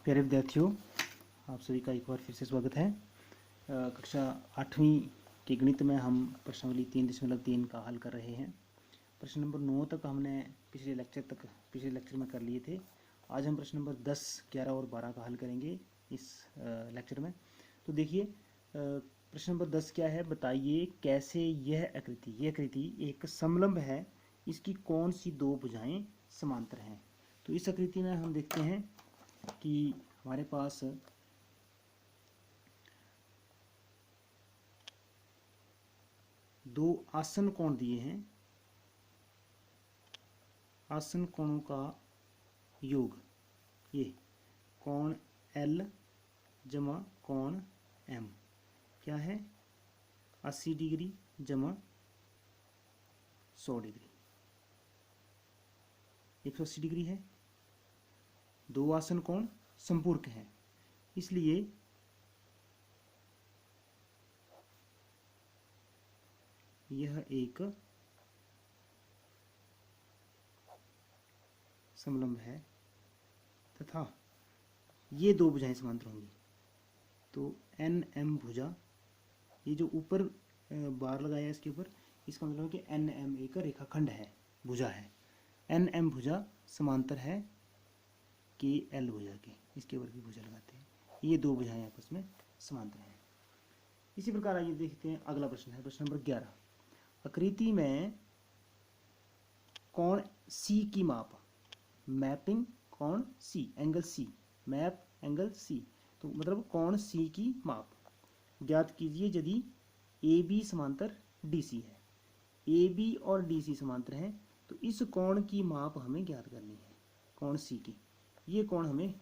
प्यारे विद्यार्थियों, आप सभी का एक बार फिर से स्वागत है। कक्षा 8वीं के गणित में हम प्रश्नावली 3.3 का हल कर रहे हैं। प्रश्न नंबर 9 तक हमने पिछले लेक्चर में कर लिए थे। आज हम प्रश्न नंबर 10, 11 और 12 का हल करेंगे इस लेक्चर में। तो देखिए, प्रश्न नंबर 10 क्या है, बताइए कैसे यह आकृति एक समलंब है, इसकी कौन सी दो भुजाएं समांतर हैं। तो इस आकृति में हम देखते हैं कि हमारे पास दो आसन कोण दिए हैं। आसन कोणों का योग, ये कोण L जमा कोण M क्या है, 80 डिग्री जमा 100 डिग्री, 180 डिग्री है। दो आसन कोण संपूरक हैं, इसलिए यह एक समलंब है तथा ये दो भुजाएं समांतर होंगी। तो NM भुजा, ये जो ऊपर बार लगाया है इसके ऊपर, इसका मतलब है कि NM एक रेखाखंड है, भुजा है। NM भुजा समांतर है KL भुजा के, इसके ऊपर भी भुजा लगाते हैं। ये दो भुजाएं आपस में समांतर हैं। इसी प्रकार आइए देखते हैं अगला प्रश्न है, प्रश्न नंबर 11। आकृति में कोण C की माप, मैपिंग कोण C, angle C, map angle C, तो मतलब कोण C की माप ज्ञात कीजिए यदि AB समांतर DC है। AB और DC समांतर हैं, तो इस कोण की माप हमें ज्ञात करनी है, कोण C की। ये कोण हमें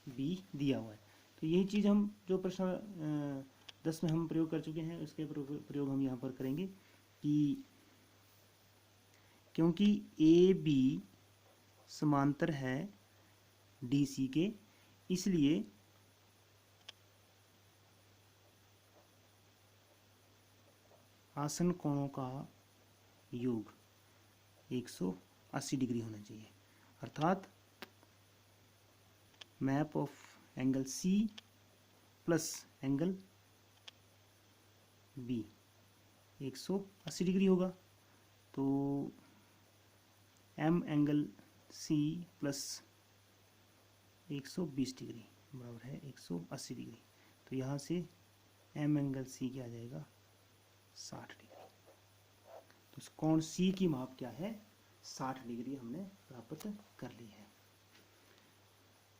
B दिया हुआ है। तो यही चीज़ हम जो प्रश्न 10 में हम प्रयोग कर चुके हैं, उसके प्रयोग हम यहाँ पर करेंगे कि क्योंकि AB समांतर है DC के, इसलिए आसन कोणों का योग 180 डिग्री होना चाहिए, अर्थात map of angle C plus angle B 180 degree होगा। तो M angle C plus 120 degree बराबर है 180 डिग्री। तो यहाँ से M एंगल C क्या आ जाएगा, 60 डिग्री। तो कोण C की माप क्या है, 60 डिग्री हमने प्राप्त कर ली है।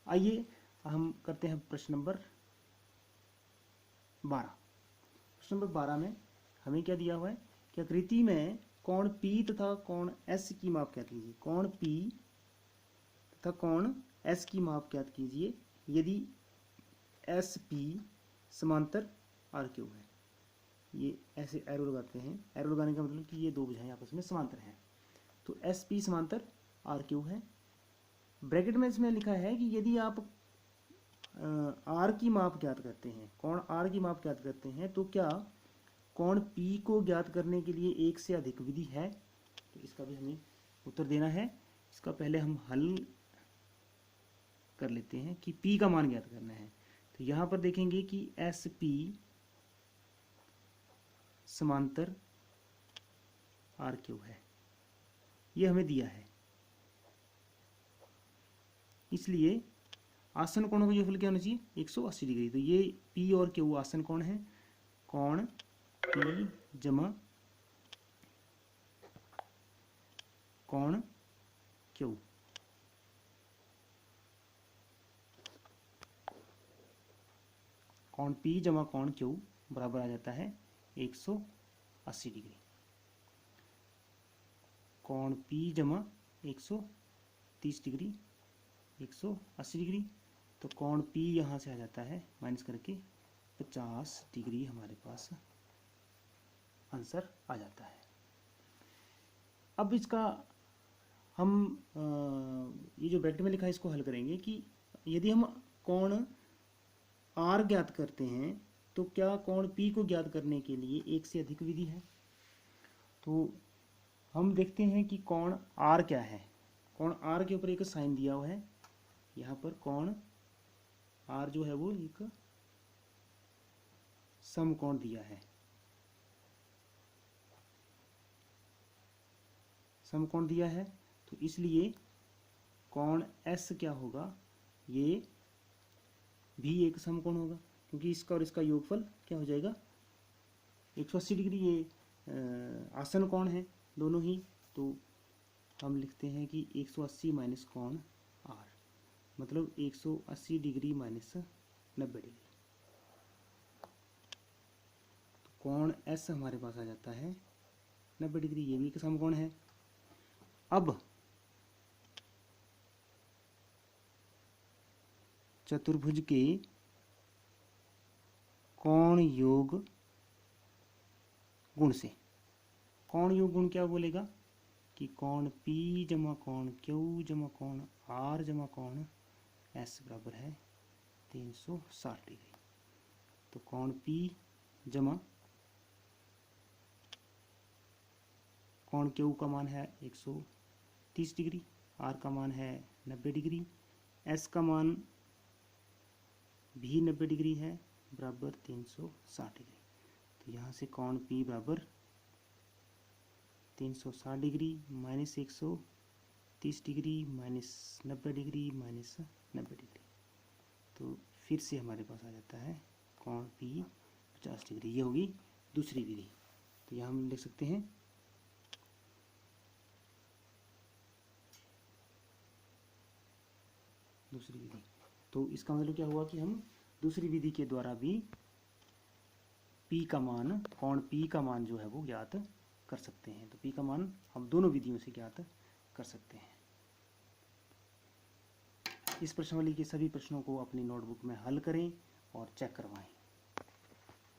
आइए हम करते हैं प्रश्न नंबर 12। प्रश्न नंबर 12 में हमें क्या दिया हुआ है कि आकृति में कोण P तथा कोण S की माप ज्ञात कीजिए। कोण P तथा कोण S की माप ज्ञात कीजिए यदि SP समांतर RQ है। ये ऐसे एरो लगाते हैं, एरो लगाने का मतलब कि ये दो भुजाएं आपस में समांतर हैं। तो SP समांतर RQ है। ब्रैकेट में इसमें लिखा है कि यदि आप R की माप ज्ञात करते हैं, कोण R की माप ज्ञात करते हैं, तो क्या कोण P को ज्ञात करने के लिए एक से अधिक विधि है। तो इसका भी हमें उत्तर देना है। इसका पहले हम हल कर लेते हैं कि P का मान ज्ञात करना है। तो यहाँ पर देखेंगे कि SP समांतर RQ है, ये हमें दिया है। इसलिए आसन कोणों का योगफल क्या होना चाहिए, 180 डिग्री। तो ये P और Q आसन कोण है। कोण P जमा कोण Q, कोण P जमा कोण Q बराबर आ जाता है 180 डिग्री। कोण P जमा 130 डिग्री, 180 डिग्री। तो कोण P यहाँ से आ जाता है माइनस करके 50 डिग्री, हमारे पास आंसर आ जाता है। अब इसका हम ये जो ब्रैकेट में लिखा है इसको हल करेंगे कि यदि हम कोण R ज्ञात करते हैं तो क्या कोण P को ज्ञात करने के लिए एक से अधिक विधि है। तो हम देखते हैं कि कोण R क्या है। कोण R के ऊपर एक साइन दिया हुआ है, यहाँ पर कोण आर जो है वो एक समकोण दिया है, समकोण दिया है, तो इसलिए कोण एस क्या होगा, ये भी एक समकोण होगा, क्योंकि इसका और इसका योगफल क्या हो जाएगा 180 डिग्री। ये आसन कोण है दोनों ही, तो हम लिखते हैं कि 180 माइनस कोण आर, मतलब 180 डिग्री माइनस 90 डिग्री। तो कोण एस हमारे पास आ जाता है 90 डिग्री, ये भी एक समकोण है। अब चतुर्भुज के कोण योग गुण से, कोण योग गुण क्या बोलेगा कि कोण P जमा कोण Q जमा कोण R जमा कोण S बराबर है 360 डिग्री। तो कोण P जमा कोण Q का मान है 130 डिग्री, R का मान है 90 डिग्री, S का मान भी 90 डिग्री है, बराबर 360 डिग्री। तो यहाँ से कोण P बराबर 360 degree minus 130 degree minus 90 degree minus 90 degree, तो फिर से हमारे पास आ जाता है कोण P 50 डिग्री। ये होगी दूसरी विधि। तो यहाँ हम लिख सकते हैं दूसरी विधि। तो इसका मतलब क्या हुआ कि हम दूसरी विधि के द्वारा भी P का मान, कोण P का मान जो है वो ज्ञात कर सकते हैं। तो P का मान हम दोनों विधियों से ज्ञात कर सकते हैं। इस प्रश्नावली के सभी प्रश्नों को अपनी नोटबुक में हल करें और चेक करवाएं।